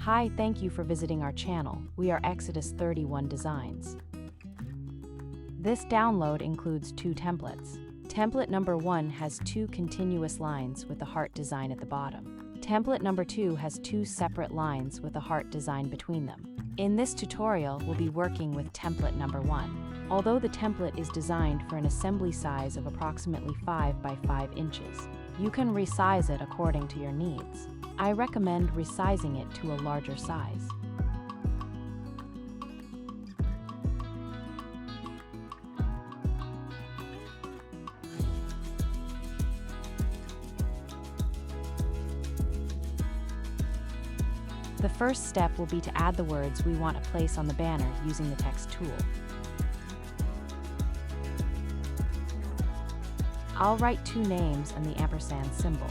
Hi, thank you for visiting our channel. We are Exodus 31 Designs. This download includes 2 templates. Template number 1 has 2 continuous lines with a heart design at the bottom. Template number 2 has 2 separate lines with a heart design between them. In this tutorial, we'll be working with template number 1. Although the template is designed for an assembly size of approximately 5 by 5 inches, you can resize it according to your needs. I recommend resizing it to a larger size. The first step will be to add the words we want to place on the banner using the text tool. I'll write 2 names and the ampersand symbol.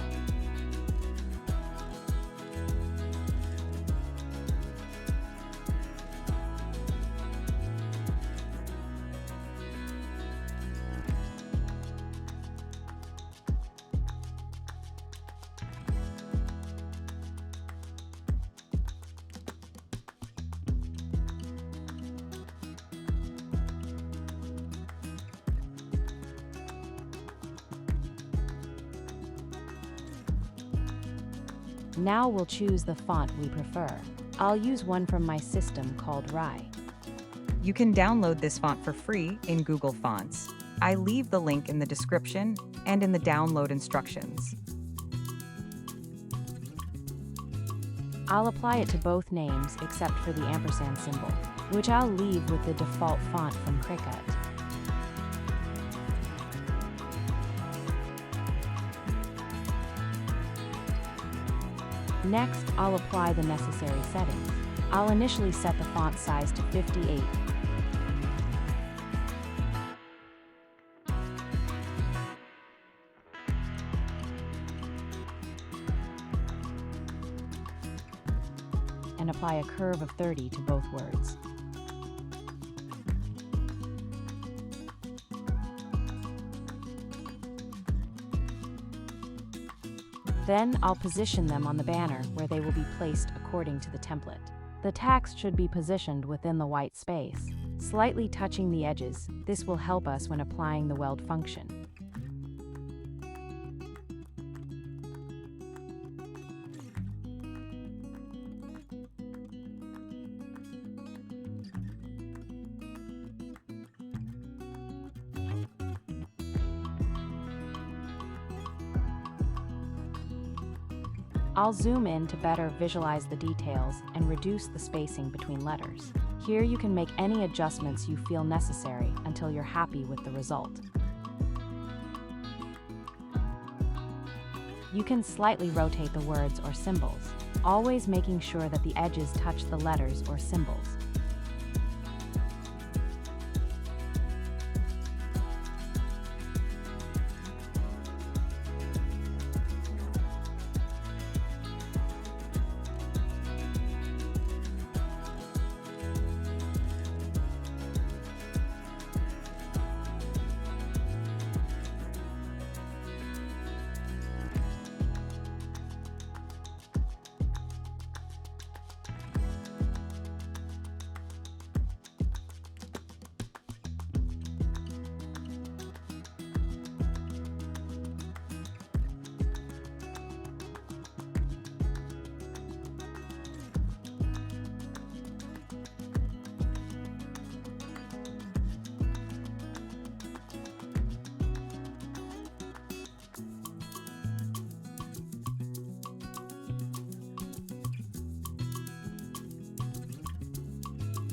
Now we'll choose the font we prefer. I'll use one from my system called Rye. You can download this font for free in Google Fonts. I leave the link in the description and in the download instructions. I'll apply it to both names except for the ampersand symbol, which I'll leave with the default font from Cricut. Next, I'll apply the necessary settings. I'll initially set the font size to 58. And apply a curve of 30 to both words. Then I'll position them on the banner where they will be placed according to the template. The text should be positioned within the white space, slightly touching the edges. This will help us when applying the weld function. I'll zoom in to better visualize the details and reduce the spacing between letters. Here you can make any adjustments you feel necessary until you're happy with the result. You can slightly rotate the words or symbols, always making sure that the edges touch the letters or symbols.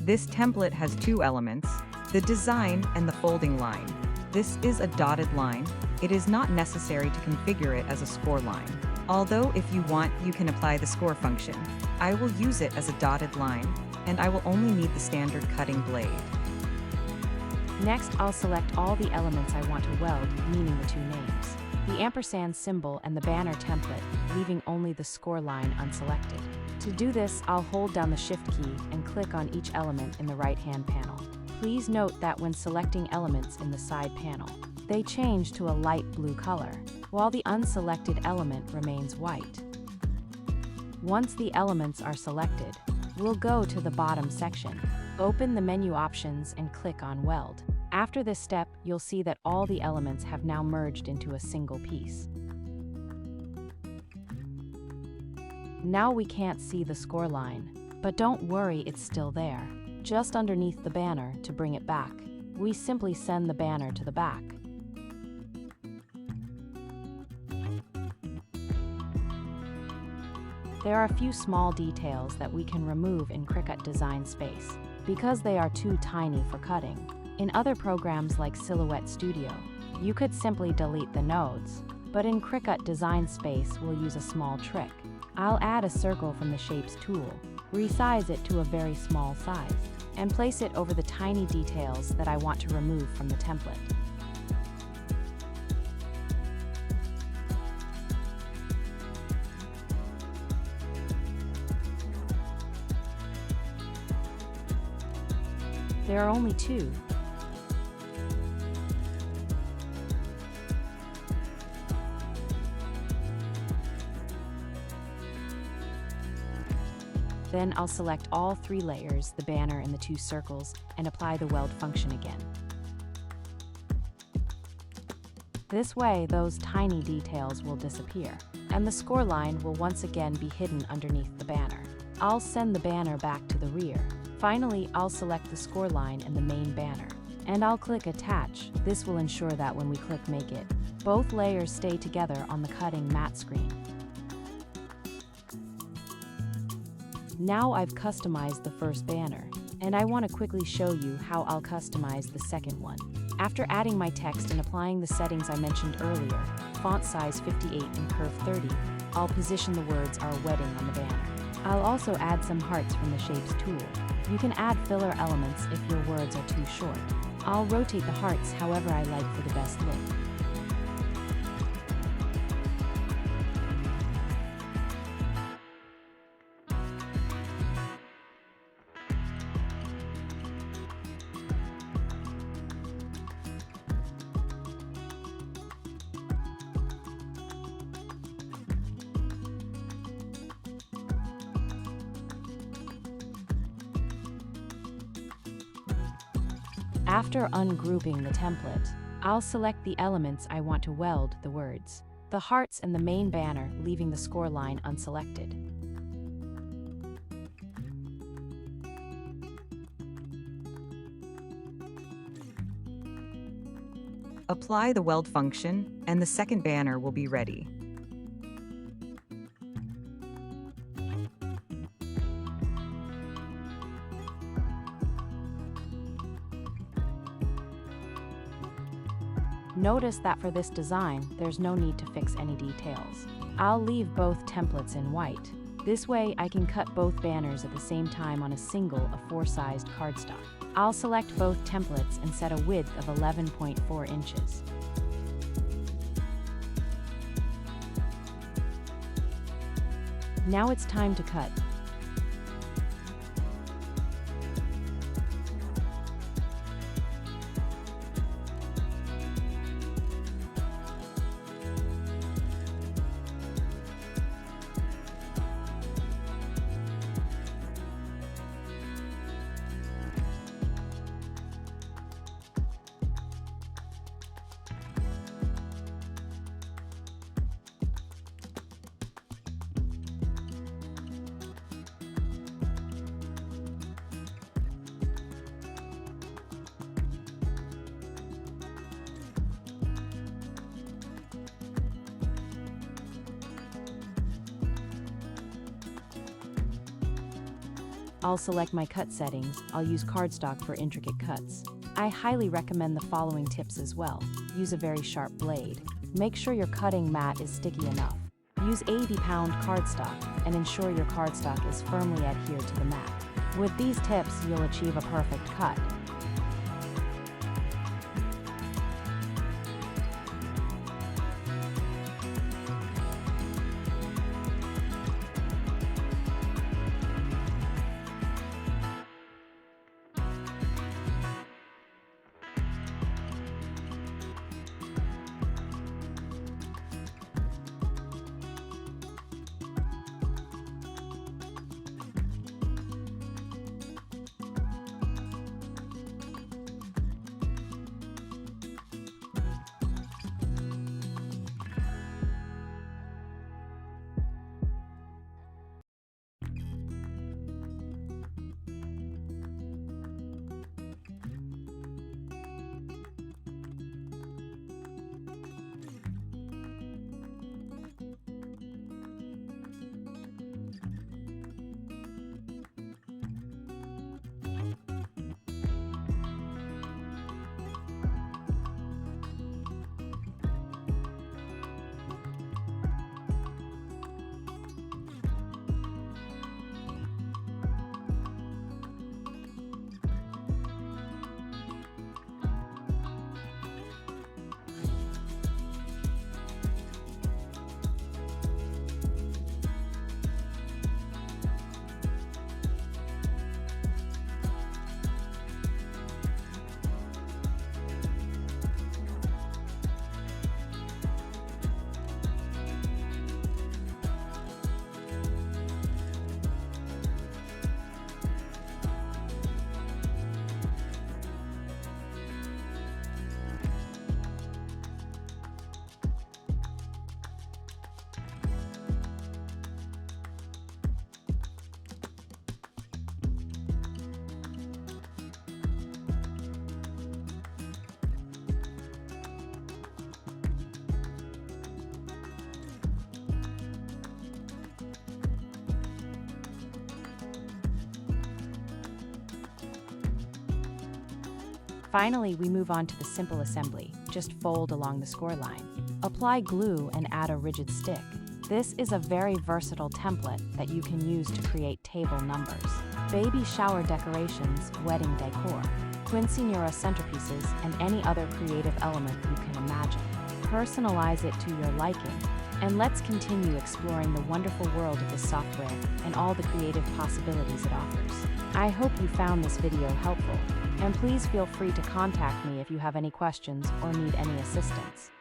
This template has 2 elements, the design and the folding line. This is a dotted line. It is not necessary to configure it as a score line. Although if you want, you can apply the score function. I will use it as a dotted line, and I will only need the standard cutting blade. Next, I'll select all the elements I want to weld, meaning the 2 names, the ampersand symbol and the banner template, leaving only the score line unselected. To do this, I'll hold down the Shift key and click on each element in the right-hand panel. Please note that when selecting elements in the side panel, they change to a light blue color, while the unselected element remains white. Once the elements are selected, we'll go to the bottom section. Open the menu options and click on Weld. After this step, you'll see that all the elements have now merged into a single piece. Now we can't see the score line, but don't worry, it's still there. Just underneath the banner, to bring it back, we simply send the banner to the back. There are a few small details that we can remove in Cricut Design Space, because they are too tiny for cutting. In other programs like Silhouette Studio, you could simply delete the nodes, but in Cricut Design Space we'll use a small trick. I'll add a circle from the Shapes tool, resize it to a very small size, and place it over the tiny details that I want to remove from the template. There are only two. Then I'll select all three layers, the banner and the two circles, and apply the weld function again. This way, those tiny details will disappear, and the score line will once again be hidden underneath the banner. I'll send the banner back to the rear. Finally, I'll select the score line and the main banner, and I'll click Attach. This will ensure that when we click Make It, both layers stay together on the cutting mat screen. Now I've customized the first banner, and I want to quickly show you how I'll customize the second one. After adding my text and applying the settings I mentioned earlier, font size 58 and curve 30, I'll position the words Our Wedding on the banner. I'll also add some hearts from the Shapes tool. You can add filler elements if your words are too short. I'll rotate the hearts however I like for the best look. After ungrouping the template, I'll select the elements I want to weld the words, the hearts and the main banner, leaving the score line unselected. Apply the weld function, and the second banner will be ready. Notice that for this design, there's no need to fix any details. I'll leave both templates in white. This way, I can cut both banners at the same time on a single A4-sized cardstock. I'll select both templates and set a width of 11.4 inches. Now it's time to cut. I'll select my cut settings. I'll use cardstock for intricate cuts. I highly recommend the following tips as well. Use a very sharp blade. Make sure your cutting mat is sticky enough. Use 80-pound cardstock and ensure your cardstock is firmly adhered to the mat. With these tips, you'll achieve a perfect cut. Finally, we move on to the simple assembly. Just fold along the score line. Apply glue and add a rigid stick. This is a very versatile template that you can use to create table numbers, baby shower decorations, wedding decor, quinceañera centerpieces, and any other creative element you can imagine. Personalize it to your liking, and let's continue exploring the wonderful world of this software and all the creative possibilities it offers. I hope you found this video helpful, and please feel free to contact me if you have any questions or need any assistance.